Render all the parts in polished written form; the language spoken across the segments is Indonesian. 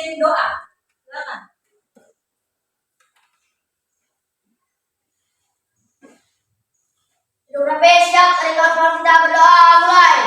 pimpin doa. Silakan. Sudah siap, sekarang kita berdoa mulai.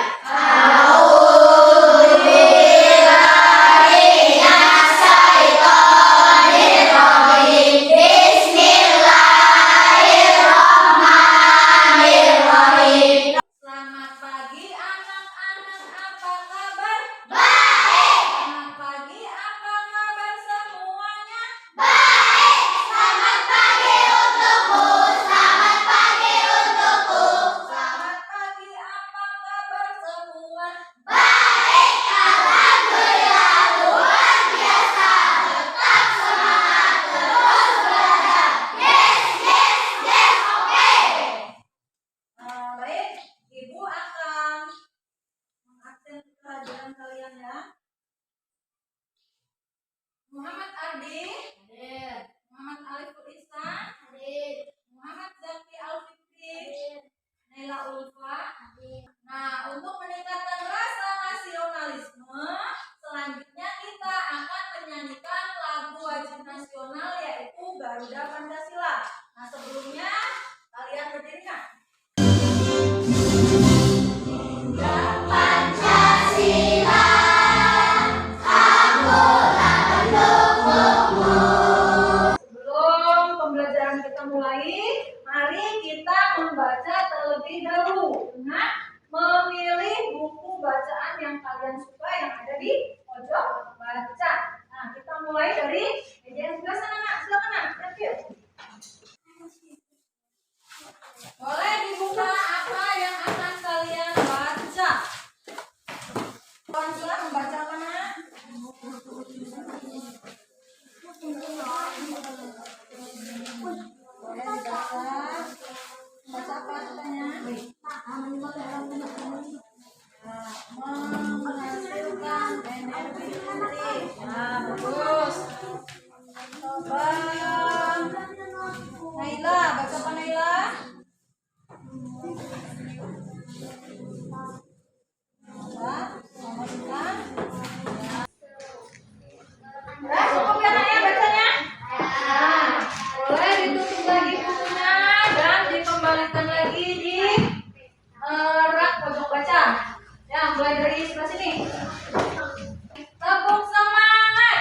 Selamat pagi anak-anak, apa kabar? Baik. Selamat pagi, apa kabar semuanya? Baik. Selamat pagi untukmu. Selamat pagi untukku. Selamat pagi, apa kabar semua? Baik. Alhamdulillah luar biasa. Tetap semangat terus belajar. Yes, yes, yes. Oke. Baik, Ibu akan mengabsen pelajaran kalian ya. Muhammad Ardi, Hadir. Muhammad Aliful Ihsan, Hadir. Muhammad Zaki Alfikri, Hadir. Naila Ulfa. Hadir. Nah, untuk meningkatkan rasa nasionalisme, selanjutnya kita akan menyanyikan lagu wajib nasional yaitu Garuda Pancasila. Nah, sebelumnya kalian berdiri kan? Pancasila, aku tak mendukungmu. Sebelum pembelajaran kita mulai, mari kita membaca terlebih dahulu dengan memilih buku bacaan yang kalian suka yang ada di pojok baca. Nah, kita mulai dari meja yang sebelah sana, Nak. Silakan, Nak. Thank you. Boleh dibuka apa yang akan kalian baca? Silakan membaca apa, Nak? Boleh dibaca. Baca apa katanya? Menghasilkan energi listrik. Nah, bagus. Coba Naila, baca apa Naila? Coba, memasukkan. Udah cukup ya Naya bacanya? Nah, boleh ditutup lagi bukunya dan dikembalikan lagi di rak pojok baca. Ya, mulai dari sebelah sini. Tepuk semangat.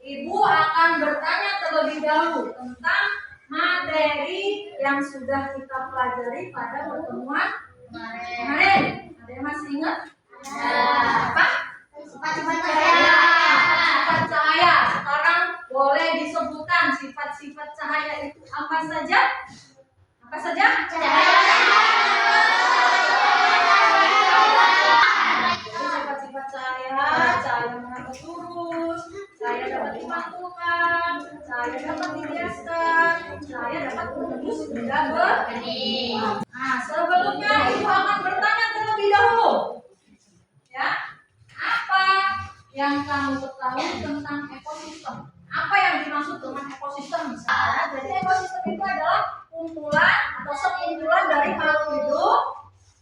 Ibu akan bertanya terlebih dahulu tentang materi yang sudah kita pelajari pada pertemuan kemarin. Ada yang masih ingat? Apa? Sifat-sifat cahaya. Sifat cahaya. Sekarang boleh disebutkan sifat-sifat cahaya itu apa saja? Apa saja? Sifat-sifat cahaya, cahaya menatap lurus, cahaya dapat dimantulkan, cahaya dapat dibiaskan, cahaya dapat menembus benda bening. Nah, sebelumnya ibu akan bertanya terlebih dahulu, ya, apa yang kamu ketahui tentang ekosistem? Apa yang dimaksud dengan ekosistem? Misalnya, jadi ekosistem itu adalah kumpulan atau sekumpulan dari makhluk hidup,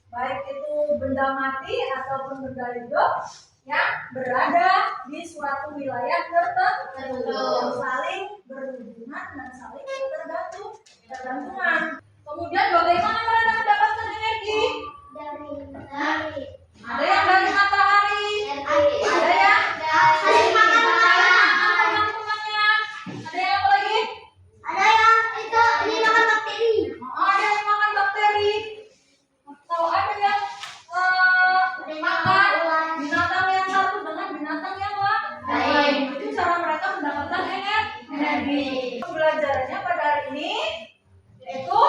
baik itu benda mati ataupun benda hidup yang berada di suatu wilayah tertentu yang saling berhubungan dan saling tergantungan. Kemudian bagaimana mereka mendapatkan energi? Ada yang dari matahari, ada yang Dari makanan. teman-temannya, ada yang apa lagi? Ada yang itu ini makan bakteri. Ada yang makan bakteri, atau ada yang makan binatang yang satu dengan binatang yang lain. Itu cara mereka mendapatkan energi. Pembelajarannya pada hari ini yaitu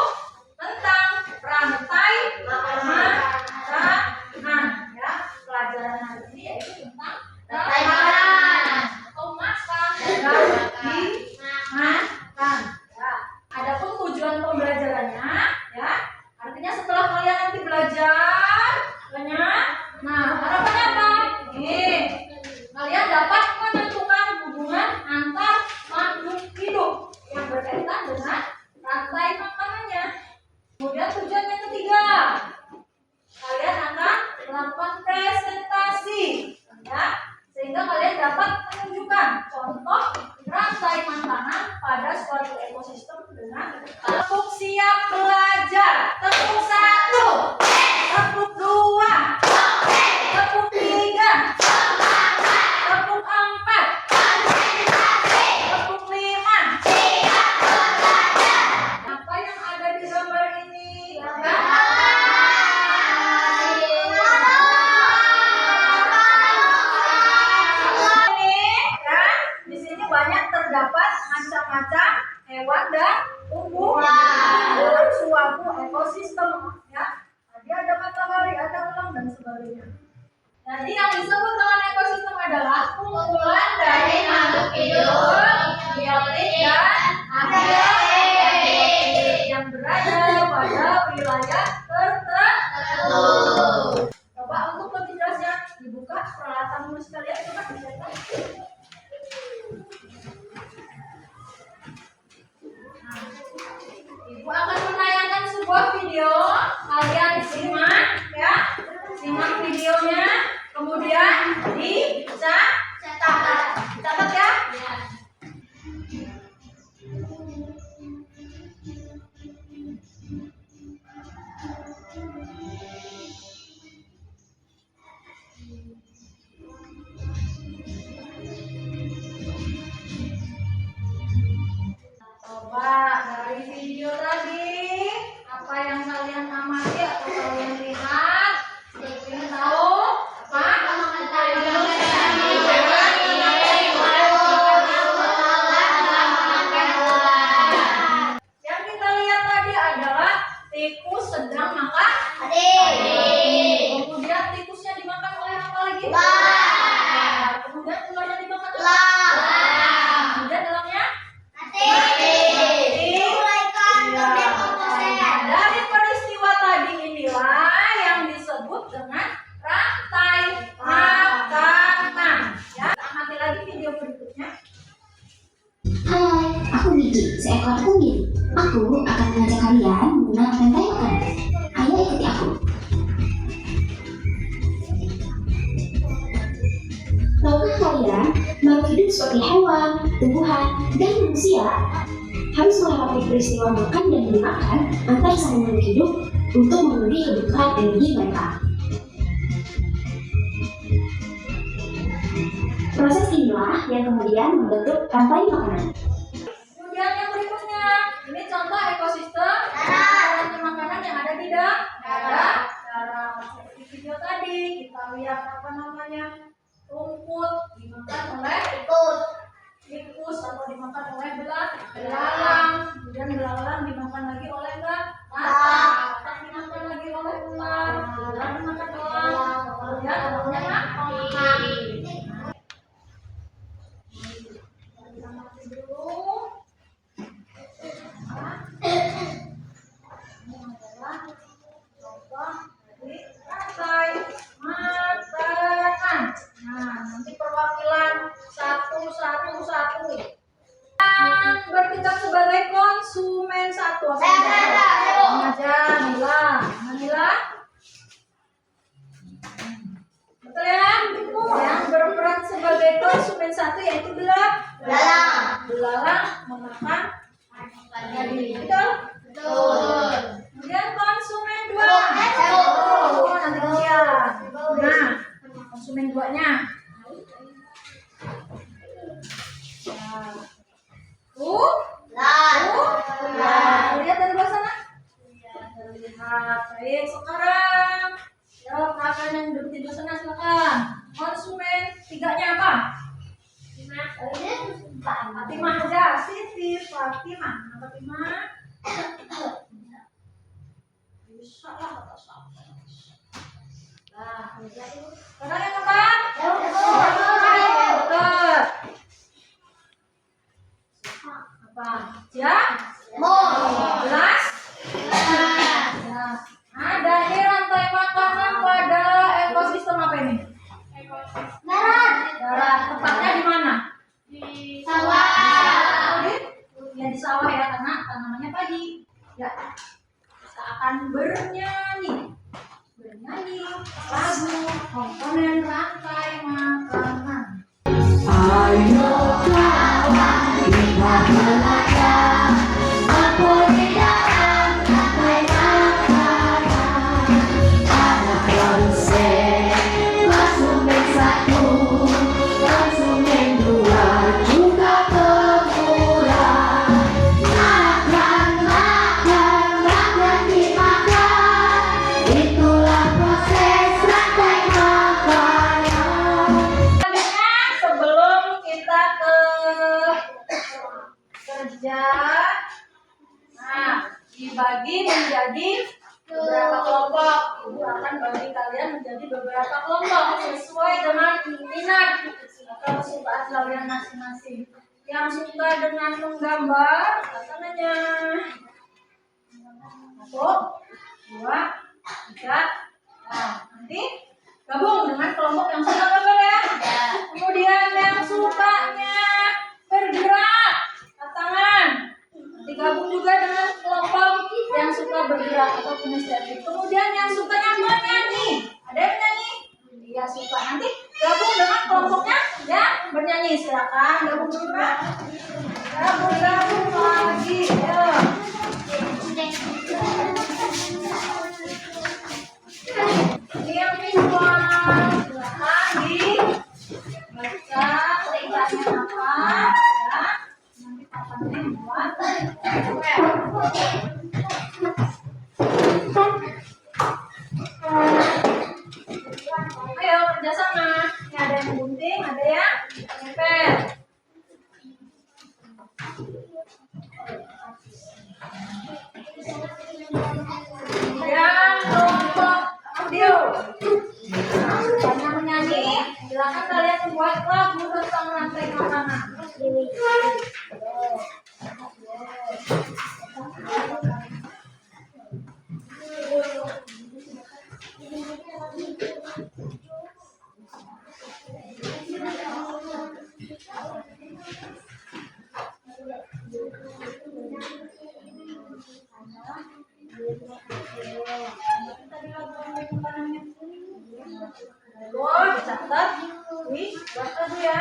tentang rantai makanan. Ya, pelajaran hari ini yaitu tentang rantai makanan atau makan dan dimakan. Ya, adapun tujuan pembelajarannya, ya, artinya setelah kalian nanti belajar banyak, nah harapannya apa? Kalian dapat menentukan hubungan antar makhluk hidup yang berkaitan dengan rantai makanannya. Kemudian tujuan yang ketiga, Jadi yang disebut dengan ekosistem adalah kumpulan dari makhluk hidup, biotik dan abiotik yang berada pada wilayah tertentu. Coba untuk lebih jelasnya dibuka peralatan menulis kalian, coba dilihat. Ibu akan menayangkan sebuah video, kalian simak ya, simak videonya, kemudian dicatat ya. Coba dari video tadi, apa yang kalian amati atau kalian lihat? Ingin tahu apa? Yang kita lihat tadi adalah tikus sedang makan. Kemudian tikusnya dimakan oleh apa lagi? Kemudian ularnya dimakan oleh kemudian dalamnya? Dari peristiwa tadi inilah yang disebut dengan rantai makanan. Ya, amati lagi video berikutnya. Hai, aku Miki, seekor kumbit. Aku akan mengajak kalian mengenal rantai makanan. Ayo ikuti aku. Tahukah kalian, makhluk hidup seperti hewan, tumbuhan, dan manusia harus melewati peristiwa makan dan dimakan antar sama makhluk hidup untuk memenuhi kebutuhan energi mereka. Proses inilah yang kemudian membentuk rantai makanan. Kemudian yang berikutnya, ini contoh ekosistem rantai makanan yang ada di darat. Seperti video tadi, kita lihat apa namanya, rumput dimakan oleh tikus atau dimakan oleh belalang. Kemudian belalang dimakan lagi oleh batak dimakan lagi oleh ular, ular dimakan elang, kemudian elangnya makan. Kita mati dulu. Ini adalah contoh dari rantai makanan. Nah, nanti perwakilan satu. Yang bertindak sebagai konsumen satu. Manila. Betul ya? Yang berperan sebagai konsumen satu yaitu belalang memakan tadi. Betul? Kemudian konsumen dua. Nanti lihat. Nah, konsumen duanya. Lihat dari bawah sana. Lihat. Baik, sekarang jawab kakak yang duduk di sana, silakan. Konsumen tiganya apa? Fatimah aja. Siti Fatimah. Fatimah. Bisa lah kata siapa. Nah, sekarang yang keempat. Betul. Apa? Ya? Jelas? Ada ini rantai makanan pada ekosistem apa ini? Darat. Tepatnya di mana? Ya di sawah ya, karena tanamannya padi. Ya. Kita akan bernyanyi lagu komponen rantai makanan. Ayo kawan, kita belajar apa di dalam rantai makanan. Ada konsumen satu, konsumen dua, juga pemula. Makan dimakan, Bisa. Nah, nanti gabung dengan kelompok yang suka gambar ya. Kemudian yang sukanya bergerak, angkat tangan. Nanti gabung juga dengan kelompok yang suka bergerak atau kinestetik. Kemudian yang sukanya menyanyi, ada yang menyanyi? Iya suka. Nanti gabung dengan kelompoknya ya bernyanyi. Silakan gabung dulu Kak. Gabung lagi. Ya. Ini yang visual, silakan dibaca ceritanya apa ya. Nanti papannya buat. Ayo kerjasama. Ini ada yang gunting, ada yang nempel. Kemudian kelompok audio. Banyak menyanyi, silakan kalian membuat lagu tentang rantai makanan. Ayo, catat. Wih, baca dulu ya.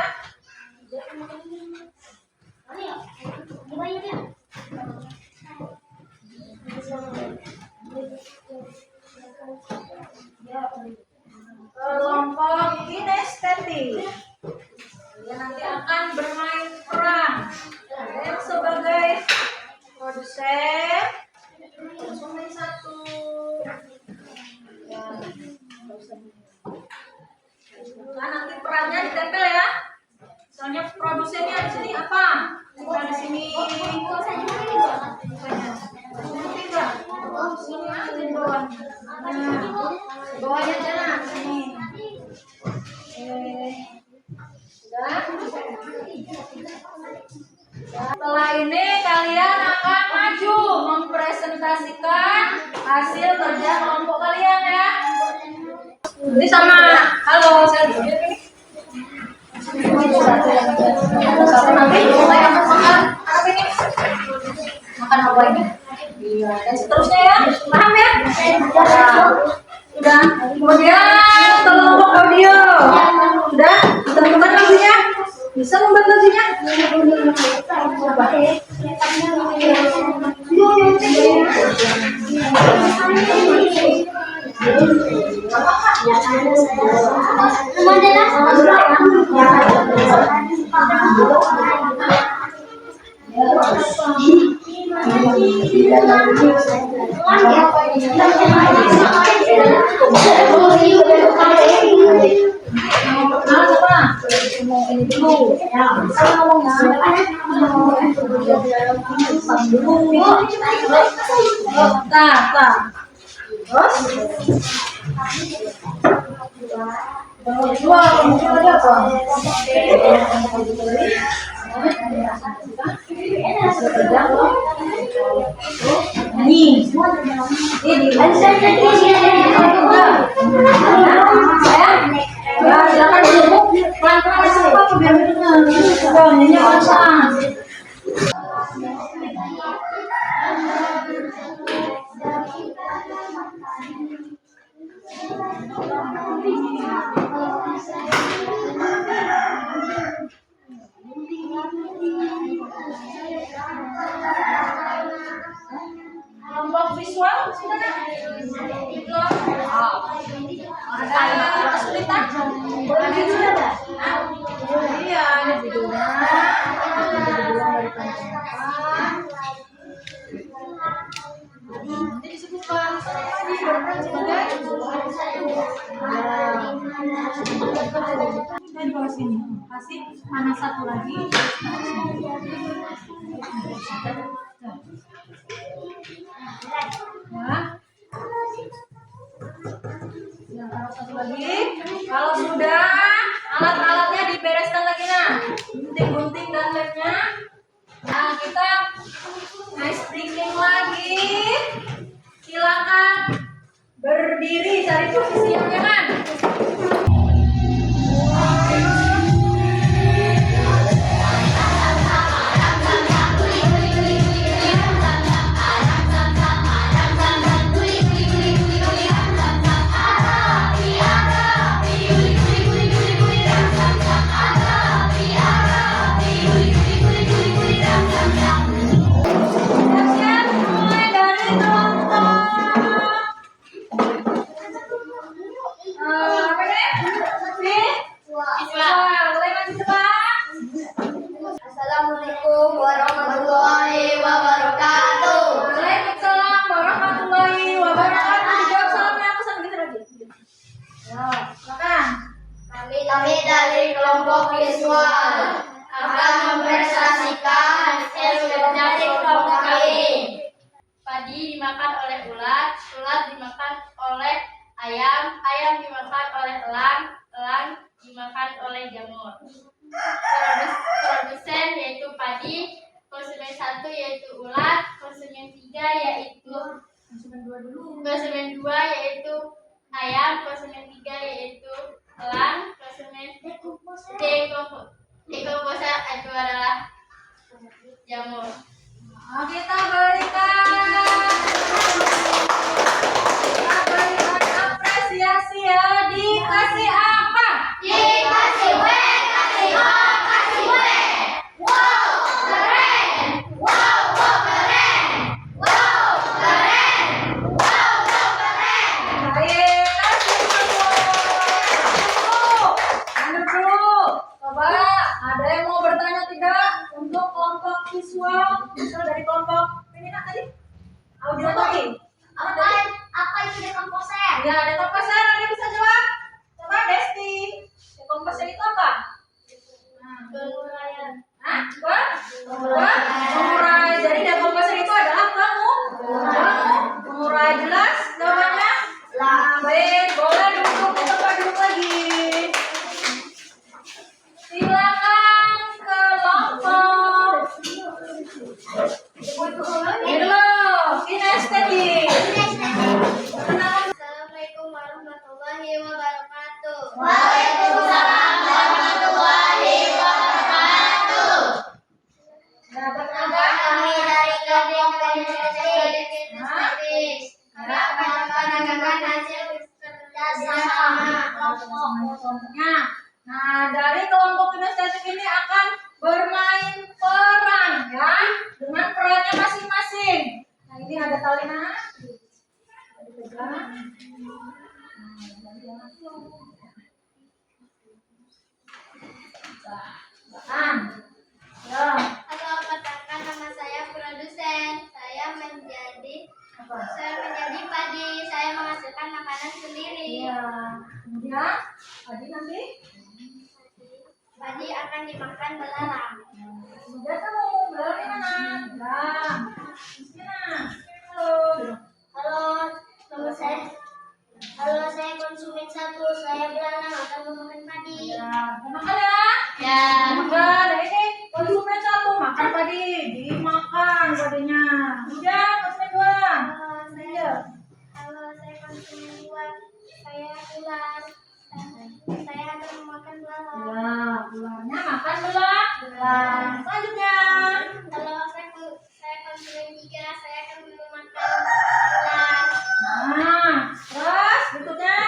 Kelompok kinestetik. Kalian nanti akan bermain peran. Kalian sebagai produsen. Langsung main satu. Ya. Nah, nanti perannya ditempel ya. Misalnya produsennya di sini apa? Bukan di sini. Tiga. Sini aja di bawah. Nah, bawahnya jangan sini. Sudah. Setelah ini kalian akan maju mempresentasikan hasil kerja kelompok kalian ya. Ini sama. Halo, saya nanti mulai akan makan apa ini? Makan apa ini? Iya, dan seterusnya ya. Paham ya? Sudah. Kemudian kelompok audio. Sudah? Ditentukan lagunya? Bisa membuat lagunya? Kelompok visual sudah ada kesulitan? Ada yang sudah ada? Iya, ada judulnya. Nanti disebutkan tadi berperan sebagai di bawah sini. Kasih mana satu lagi? Ya, taruh satu lagi. Kalau sudah, alat-alatnya dibereskan lagi nah, gunting-gunting dan lemnya. Nah, kita ice breaking lagi. Silakan Berdiri, cari posisi yang nyaman. Siap-siap, mulai dari kelompok. Apa deh? Siswa, boleh maju depan. Assalamualaikum warahmatullahi wabarakatuh. Waalaikumsalam warahmatullahi wabarakatuh. Dijawab salamnya aku sambil geser lagi. Ya, silakan. Kami dari kelompok visual akan mempresentasikan menjadi kelompok kami. Padi dimakan oleh ulat, ulat dimakan oleh ayam, ayam dimakan oleh elang, elang dimakan oleh jamur. Produsen yaitu padi, konsumen 1 yaitu ulat, konsumen 3 yaitu konsumen 2 yaitu ayam, konsumen 3 yaitu elang, konsumen dekomposa itu adalah jamur. Kita berikan apresiasi ya. Dikasih apa? Dikasih W, kasih O, kasih W. Wow, keren. Wow, wow, keren. Wow, keren. Wow, wow, keren. Baik, kasih semua. Dulu. Coba, ada yang mau bertanya tidak untuk kelompok visual? Misal dari kelompok ini nak tadi? Audiotomi. Apa itu dekomposer? Ya, ada komposer, ada yang bisa jawab? Coba Desti. Komposer itu apa? Hah? Apa? Pengurai. Jadi dekomposer itu adalah pengurai. Jelas jawabannya? Baik, boleh duduk di tempat duduk lagi. Silakan kelompok. Ini loh, kinestetik. Assalamualaikum warahmatullahi wabarakatuh. Waalaikumsalam warahmatullahi wabarakatuh. Nah, pertama Kami dari kelompok kinestetik. Kami akan menanyakan hasil kerjasama kelompoknya. Nah, dari kelompok kinestetik ini akan bermain peran ya, dengan perannya masing-masing. Nah, ini ada talinya. Ya. Halo, perkenalkan nama saya produsen. Saya menjadi padi. Saya menghasilkan makanan sendiri. Iya. Kemudian tadi nanti Padi akan dimakan belalang. kemudian kamu belalang di mana? Belalang. Di sini. Halo. Halo, nama saya. Halo, saya konsumen 1. Saya belalang akan memakan padi. Ya, makan ya. Ya. Makan. Nah, ini konsumen 1 makan tadi, dimakan padinya. Kemudian konsumen 2. Halo, saya konsumen 2. Saya ular. Saya akan memakan belalang. Ya, ularnya makan belang. Selanjutnya. Halo, saya konsumen 3. Saya akan memakan ular. Nah, terus berikutnya.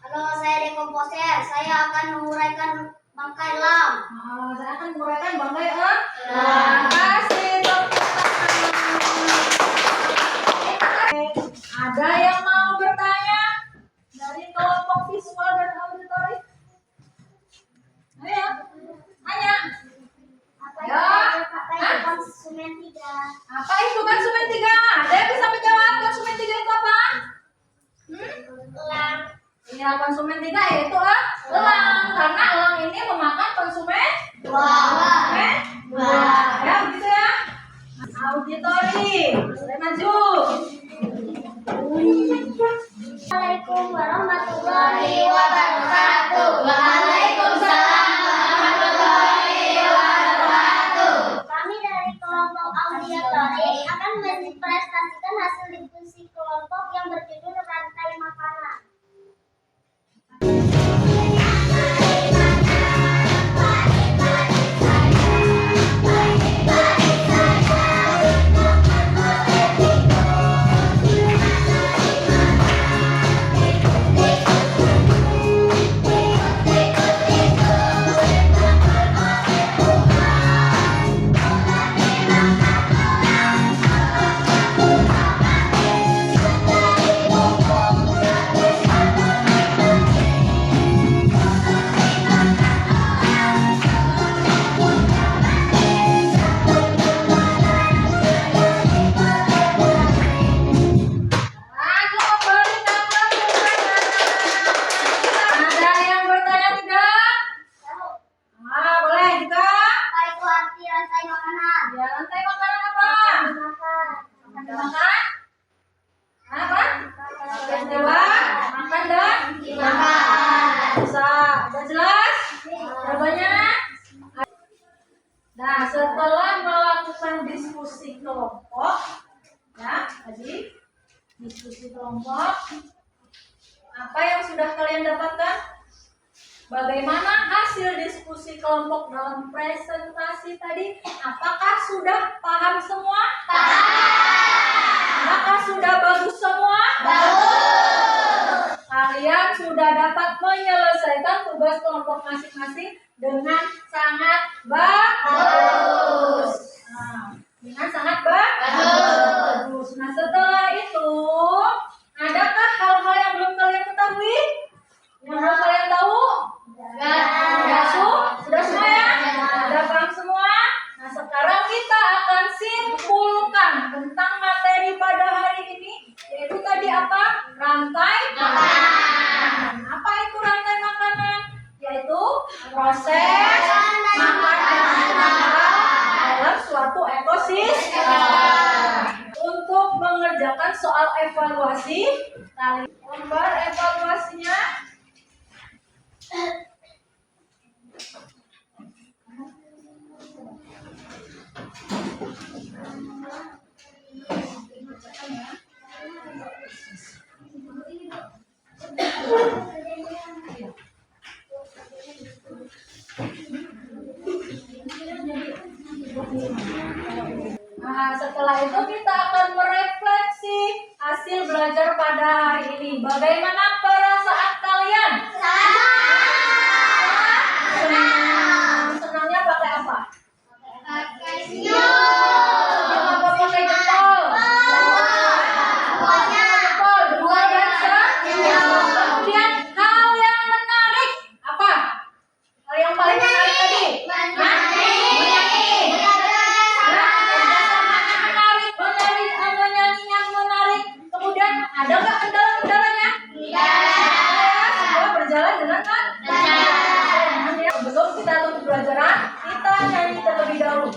Halo, saya dekomposer. Saya akan menguraikan bangkai elang. Nah, saya akan menguraikan bangkai elang. Kasih tepuk tangan. Ada yang mau bertanya dari kelompok visual dan auditory? Ayo, tanya. Apa Ya. itu konsumen 3? Apa itu konsumen 3? Ada yang bisa menjawab konsumen 3 itu apa? Elang. Iya, konsumen 3 yaitu elang. Karena elang ini memakan konsumen Wah. ya begitu ya. Auditori, boleh maju. Assalamualaikum warahmatullahi wabarakatuh. Waalaikumsalam warahmatullahi wabarakatuh. Kami dari kelompok auditori akan mempresentasikan hasil diskusi kelompok yang berjudul rantai kalian dapatkan? Bagaimana hasil diskusi kelompok dalam presentasi tadi? Apakah sudah paham semua? Apakah sudah bagus semua? Kalian sudah dapat menyelesaikan tugas kelompok masing-masing dengan sangat bagus. Dengan sangat bagus. Nah, setelah itu, adakah hal-hal yang belum kalian ketahui? Yang belum kalian tahu? Sudah semua ya? Sudah paham semua? Nah, sekarang kita akan simpulkan tentang materi pada hari ini, yaitu tadi apa? Rantai makanan. Apa itu rantai makanan? Yaitu proses makanan dalam suatu ekosistem. Untuk mengerjakan soal evaluasi, kalian lembar evaluasinya. Nah, setelah itu kita akan merefleksi hasil belajar pada hari ini. Bagaimana perasaan kalian? Senang. Senangnya pakai apa? Apa pakai jempol? Jempol dan senyum. Kemudian hal yang menarik apa? Hal yang paling menarik tadi? Ada nggak kendala-kendalanya? Semua berjalan dengan lancar. Sebelum kita tutup pelajaran, kita nyanyi terlebih dahulu.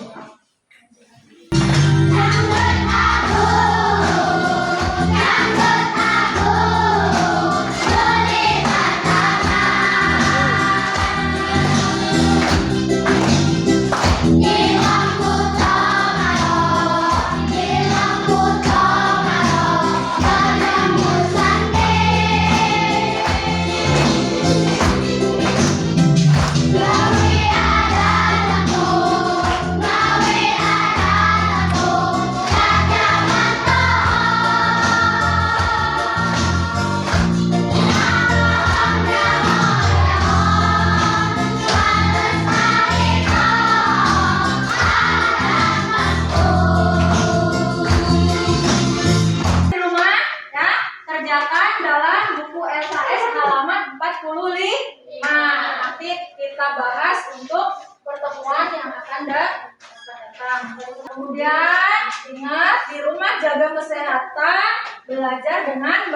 Kemudian ingat di rumah jaga kesehatan, belajar dengan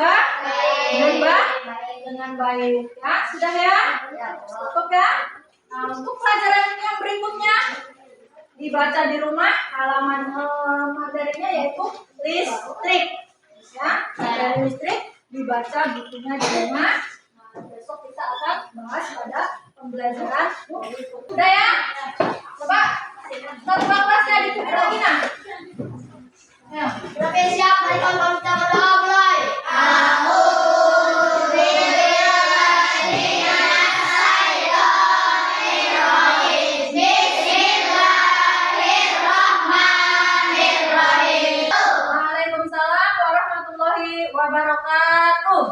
baik ya. Sudah ya? Cukup ya? Nah, untuk pelajaran yang berikutnya dibaca di rumah, halaman materinya yaitu listrik ya. Dari listrik dibaca bukunya di rumah. Nah, besok kita akan bahas pada pembelajaran berikut. Sudah ya? Coba satu kelasnya ditunggu lagi nah. Ya. Berapa siap hari kalau kita mulai? Waalaikumsalam warahmatullahi wabarakatuh.